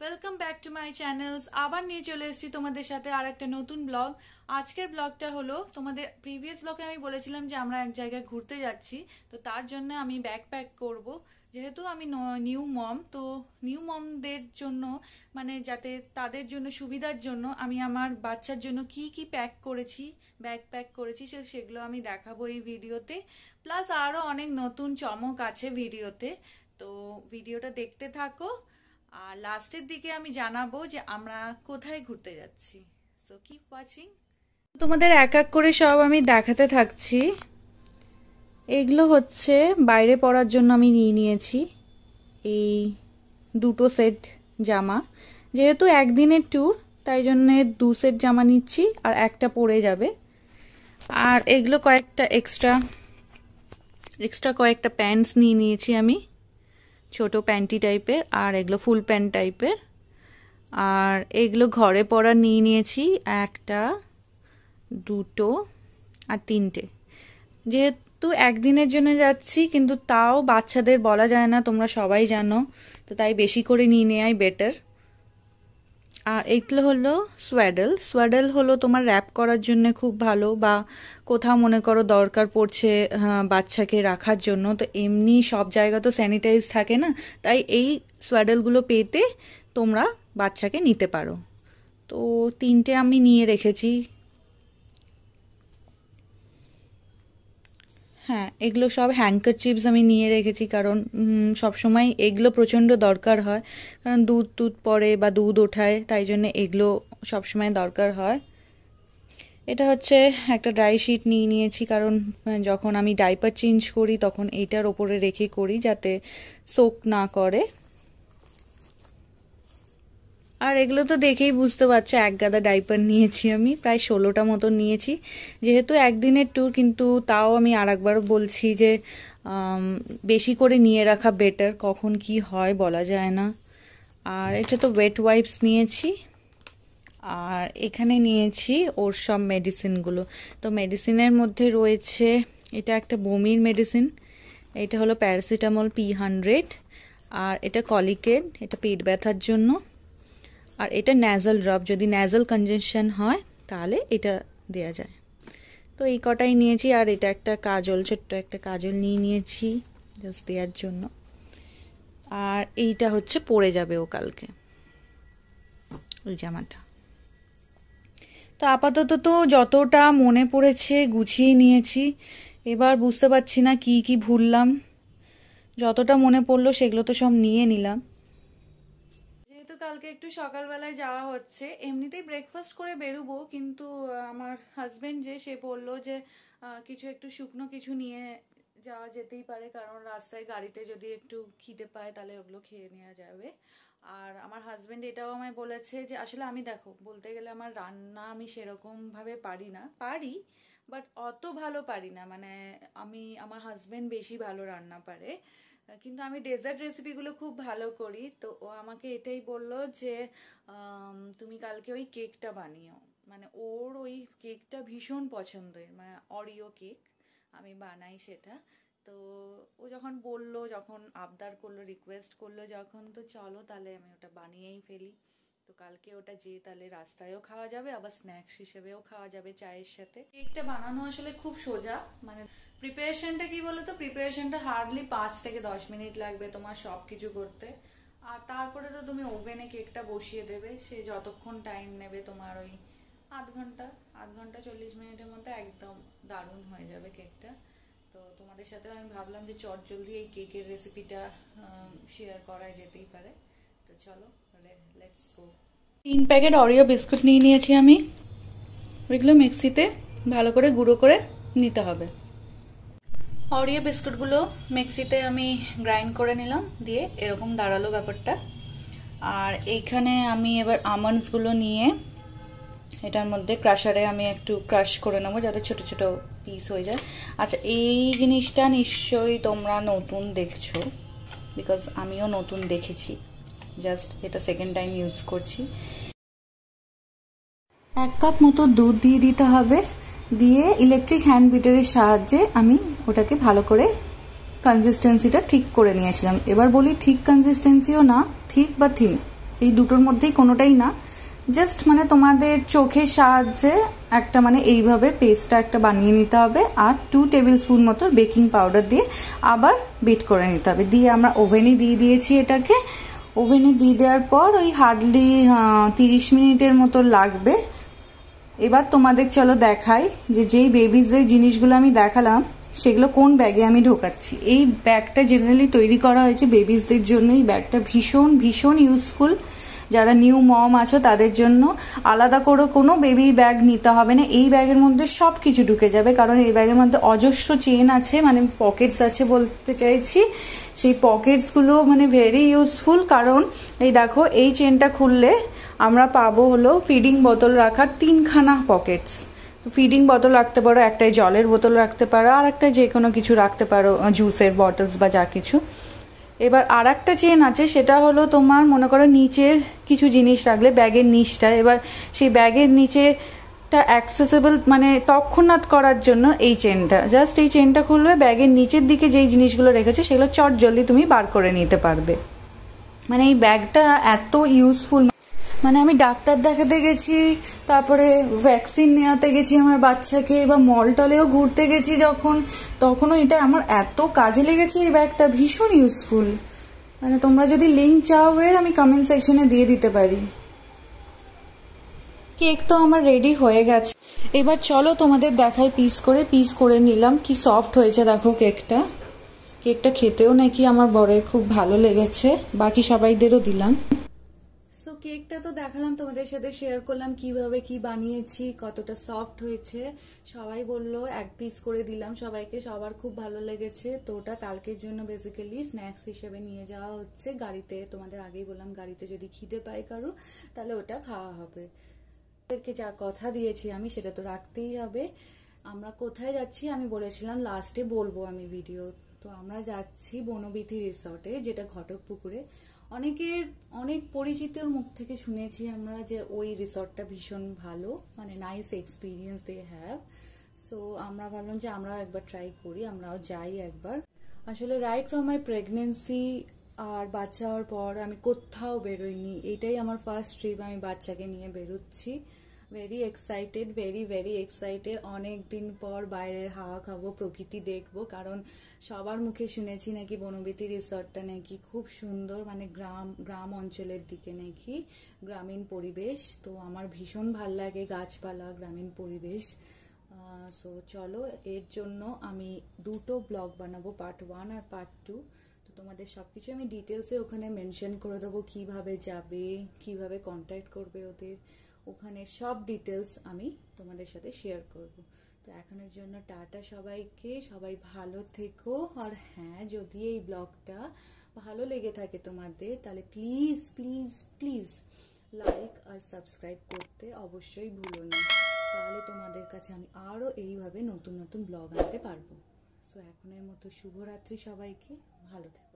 Welcome back to my channels. আবার নিয়ে চলে এসেছি তোমাদের সাথে আর একটা নতুন ব্লগ। আজকের ব্লগটা হলো, তোমাদের প্রিভিয়াস ব্লগে আমি বলেছিলাম যে আমরা এক জায়গায় ঘুরতে যাচ্ছি, তো তার জন্য আমি ব্যাগ প্যাক করব। যেহেতু আমি নিউ মম, তো নিউ মমদের জন্য মানে যাতে তাদের জন্য সুবিধার জন্য আমি আমার বাচ্চার জন্য কি কি প্যাক করেছি, ব্যাগ প্যাক করেছি, সেগুলো আমি দেখাবো এই ভিডিওতে। প্লাস আরও অনেক নতুন চমক আছে ভিডিওতে, তো ভিডিওটা দেখতে থাকো। আর লাস্টের দিকে আমি জানাবো যে আমরা কোথায় ঘুরতে যাচ্ছি। So keep watching. তোমাদের এক এক করে সব আমি দেখাতে থাকছি। এগুলো হচ্ছে বাইরে পরার জন্য আমি নিয়ে নিয়েছি এই দুটো সেট জামা। যেহেতু একদিনের ট্যুর, তাই জন্য 2 সেট জামা নিচ্ছি আর একটা পরে যাবে। আর এগুলো কয়েকটা এক্সট্রা কয়েকটা প্যান্টস নিয়ে নিয়েছি আমি, ছোট প্যান্টি টাইপের, আর এগুলো ফুল প্যান্ট টাইপের। আর এগুলো ঘরে পরা নিয়ে নিয়েছি, 1, 2 আর 3টে। যেহেতু একদিনের জন্য যাচ্ছি, কিন্তু তাও বাচ্চাদের বলা যায় না, তোমরা সবাই জানো, তো তাই বেশি করে নিয়ে নেওয়াই বেটার। আর এইগুলো হলো সোয়াডেল হলো তোমার র্যাপ করার জন্য খুব ভালো, বা কোথাও মনে করো দরকার পড়ছে বাচ্চাকে রাখার জন্য, তো এমনি সব জায়গা তো স্যানিটাইজ থাকে না, তাই এই সোয়াডেলগুলো পেতে তোমরা বাচ্চাকে নিতে পারো। তো 3টে আমি নিয়ে রেখেছি। হ্যাঁ, এগুলো সব হ্যাঙ্কারচিপস আমি নিয়ে রেখেছি, কারণ সবসময় এগুলো প্রচণ্ড দরকার হয়, কারণ দুধ পড়ে বা দুধ ওঠায়, তাই জন্য এগুলো সবসময় দরকার হয়। এটা হচ্ছে একটা ড্রাই শিট নিয়ে নিয়েছি, কারণ যখন আমি ডাইপার চেঞ্জ করি তখন এইটার ওপরে রেখে করি, যাতে সোক না করে। আর এগুলো তো দেখেই বুঝতে পারছো, এক গাদা ডাইপার নিয়েছি আমি, প্রায় 16টা মতন নিয়েছি। যেহেতু একদিনের ট্যুর, কিন্তু তাও আমি আরেকবারও বলছি যে বেশি করে নিয়ে রাখা বেটার, কখন কি হয় বলা যায় না। আর এটা তো ওয়েট ওয়াইপস নিয়েছি, আর এখানে নিয়েছি ওর সব মেডিসিনগুলো। তো মেডিসিনের মধ্যে রয়েছে, এটা একটা বমির মেডিসিন, এটা হলো প্যারাসিটামল P100, আর এটা কলিকেট, এটা পেট ব্যথার জন্য, আর এটা ন্যাজাল ড্রপ, যদি ন্যাজাল কনজেশন হয় তাহলে এটা দেয়া যায়। তো এই কটাই নিয়েছি। আর এটা একটা কাজল, ছোট্ট একটা কাজল নিয়ে নিয়েছি জাস্ট দেওয়ার জন্য। আর এইটা হচ্ছে পরে যাবে ও কালকে, ওই জামাটা। তো আপাতত তো যতটা মনে পড়েছে গুছিয়ে নিয়েছি, এবার বুঝতে পারছি না কি কি ভুললাম। যতটা মনে পড়লো সেগুলো তো সব নিয়ে নিলাম। যেহেতু কালকে একটু সকালবেলায় যাওয়া হচ্ছে, এমনিতেই ব্রেকফাস্ট করে বেরোবো, কিন্তু আমার হাজবেন্ড সে বললো যে কিছু একটু শুকনো কিছু নিয়ে যাওয়া যেতেই পারে, কারণ রাস্তায় গাড়িতে যদি একটু খিদে পায় তাহলে ওগুলো খেয়ে নেওয়া যাবে। আর আমার হাজবেন্ড এটাও আমায় বলেছে যে আসলে আমি, দেখো বলতে গেলে আমার রান্না আমি সেরকমভাবে পারি, বাট অত ভালো পারি না, মানে আমার হাজবেন্ড বেশি ভালো রান্না পারে, কিন্তু আমি ডেজার্ট রেসিপিগুলো খুব ভালো করি। তো ও আমাকে এটাই বললো যে তুমি কালকে ওই কেকটা বানিও, মানে ওর ওই কেকটা ভীষণ পছন্দের, মানে অরিও কেক আমি বানাই সেটা। তো ও যখন বললো, যখন আবদার করলো, রিকোয়েস্ট করলো যখন, তো চলো তাহলে আমি ওটা বানিয়েই ফেলি। তো কালকে ওটা তাহলে রাস্তায়ও খাওয়া যাবে, আবার স্ন্যাক্স হিসেবেও খাওয়া যাবে চায়ের সাথে। কেকটা বানানো আসলে খুব সোজা, মানে প্রিপারেশনটা কি বলতো, প্রিপারেশনটা হার্ডলি 5 থেকে 10 মিনিট লাগবে তোমার সব কিছু করতে। আর তারপরে তো তুমি ওভেনে কেকটা বসিয়ে দেবে, সে যতক্ষণ টাইম নেবে তোমার, ওই আধ ঘন্টা 40 মিনিটের মধ্যে একদম দারুণ হয়ে যাবে কেকটা। তো তোমাদের সাথে আমি ভাবলাম যে জলদি এই কেকের রেসিপিটা শেয়ার করা যেতেই পারে। তো চলো let's go. 3 packet Oreo biscuit নিয়ে নিয়েছি আমি, ওইগুলো মিক্সিতে ভালো করে গুঁড়ো করে নিতে হবে। অরিও বিস্কুটগুলো মিক্সিতে আমি গ্রাইন্ড করে নিলাম, দিয়ে এরকম দাঁড়ালো ব্যাপারটা। আর এইখানে আমি এবার আমন্ডসগুলো নিয়ে এটার মধ্যে ক্রাশারে আমি একটু ক্রাশ করে নেবো, যাতে ছোট ছোট পিস হয়ে যায়। আচ্ছা, এই জিনিসটা নিশ্চয়ই তোমরা নতুন দেখছো, বিকজ আমিও নতুন দেখেছি, জাস্ট এটা সেকেন্ড টাইম ইউজ করছি। 1 কাপ মতো দুধ দিয়ে দিতে হবে, দিয়ে ইলেকট্রিক হ্যান্ড বিটারের সাহায্যে আমি ওটাকে ভালো করে কনসিস্টেন্সিটা ঠিক করে নিয়েছিলাম। এবার বলি, ঠিক কনসিস্টেন্সিও না, ঠিক বা থিন, এই দুটোর মধ্যেই কোনোটাই না, জাস্ট মানে তোমাদের চোখের সাহায্যে একটা মানে এইভাবে পেস্টটা একটা বানিয়ে নিতে হবে। আর 2 টেবিল স্পুন মতো বেকিং পাউডার দিয়ে আবার বিট করে নিতে হবে। দিয়ে আমরা ওভেনে দিয়ে দিয়েছি এটাকে। ওভেনে দিয়ে দেওয়ার পর ওই হার্ডলি 30 মিনিটের মতো লাগবে। এবার তোমাদের চলো দেখাই যে যেই বেবিজদের জিনিসগুলো আমি দেখালাম সেগুলো কোন ব্যাগে আমি ঢোকাচ্ছি। এই ব্যাগটা জেনারেলি তৈরি করা হয়েছে বেবিজদের জন্য। এই ব্যাগটা ভীষণ ভীষণ ইউজফুল। যারা নিউ মম আছো তাদের জন্য আলাদা করে কোনো বেবি ব্যাগ নিতে হবে না। এই ব্যাগের মধ্যে সব কিছু ঢুকে যাবে, কারণ এই ব্যাগের মধ্যে অজস্র চেন আছে, মানে পকেটস আছে বলতে চাইছি। সেই পকেটসগুলো মানে ভেরি ইউজফুল, কারণ এই দেখো এই চেনটা খুললে আমরা পাবো হলো ফিডিং বোতল রাখার 3খানা পকেটস। তো ফিডিং বোতল রাখতে পারো, একটাই জলের বোতল রাখতে পারো, আর একটা যে কোনো কিছু রাখতে পারো, জুসের বটলস বা যা কিছু। এবার আর একটা চেন আছে, সেটা হলো তোমার মনে করো নিচের কিছু জিনিস রাখলে ব্যাগের নিচটা, এবার সেই ব্যাগের নিচেটা অ্যাক্সেসেবল মানে তৎক্ষণাৎ করার জন্য এই চেনটা, জাস্ট এই চেনটা খুলবে, ব্যাগের নিচের দিকে যেই জিনিসগুলো রেখেছে সেগুলো চট জলদি তুমি বার করে নিতে পারবে। মানে এই ব্যাগটা এত ইউজফুল। মানে আমি ডাক্তার দেখাতে গেছি, তারপরে ভ্যাকসিন নেওয়াতে গেছি আমার বাচ্চাকে, বা মল টলেও ঘুরতে গেছি যখন, তখনও এটা আমার এত কাজে লেগেছে। এই ব্যাগটা ভীষণ ইউজফুল। মানে তোমরা যদি লিঙ্ক চাও এর আমি কমেন্ট সেকশনে দিয়ে দিতে পারি। কেক তো আমার রেডি হয়ে গেছে, এবার চলো তোমাদের দেখাই পিস করে নিলাম, কি সফট হয়েছে দেখো কেকটা। কেকটা খেতেও নাকি আমার বরের খুব ভালো লেগেছে, বাকি সবাইদেরও দিলাম। সো কেকটা তো দেখালাম, তোমাদের সাথে শেয়ার করলাম কিভাবে কি বানিয়েছি, কতটা সফট হয়েছে। সবাই বললো, এক পিস করে দিলাম সবাইকে, সবার খুব ভালো লেগেছে। তো ওটা কালকের জন্য বেসিক্যালি স্ন্যাক্স হিসেবে নিয়ে যাওয়া হচ্ছে গাড়িতে। তোমাদের আগেই বললাম গাড়িতে যদি খিদে পায় কারো তাহলে ওটা খাওয়া হবে। ওদেরকে যা কথা দিয়েছি আমি সেটা তো রাখতেই হবে। আমরা কোথায় যাচ্ছি আমি বলেছিলাম লাস্টে বলবো আমি ভিডিও। তো আমরা যাচ্ছি বনবিথি রিসর্টে, যেটা ঘটকপুকুরে। অনেক পরিচিতর মুখ থেকে শুনেছি আমরা যে ওই রিসর্টটা ভীষণ ভালো, মানে nice experience they have. So আমরা ভাবলাম যে আমরাও একবার ট্রাই করি, আমরাও যাই একবার। আসলে রাইট ফ্রম মাই প্রেগনেন্সি আর বাচ্চা হওয়ার পর আমি কোথাও বেরোইনি, এটাই আমার ফার্স্ট ট্রিপ, আমি বাচ্চাকে নিয়ে বেরোচ্ছি। Very excited, very excited. অনেক দিন পর বাইরের হাওয়া খাবো, প্রকৃতি দেখবো, কারণ সবার মুখে শুনেছি নাকি বনবিথি রিসর্টটা নাকি খুব সুন্দর, মানে গ্রাম অঞ্চলের দিকে নাকি, গ্রামীণ পরিবেশ। তো আমার ভীষণ ভাল লাগে গাছপালা, গ্রামীণ পরিবেশ। সো চলো, এর জন্য আমি দুটো ব্লগ বানাবো, পার্ট 1 আর পার্ট 2। তো তোমাদের সবকিছু আমি ডিটেলসে ওখানে মেনশন করে দেবো, কিভাবে যাবে, কিভাবে কন্ট্যাক্ট করবে ওদের, ওখানে সব ডিটেলস আমি তোমাদের সাথে শেয়ার করব। তো এখনের জন্য টাটা সবাইকে, সবাই ভালো থেকো। আর হ্যাঁ, যদি এই ব্লগটা ভালো লেগে থাকে তোমাদের, তাহলে প্লিজ প্লিজ প্লিজ লাইক আর সাবস্ক্রাইব করতে অবশ্যই ভুলো না, তাহলে তোমাদের কাছে আমি আরও এইভাবে নতুন নতুন ব্লগ আনতে পারবো। সো এখনের মতো শুভরাত্রি সবাইকে, ভালো থেকো।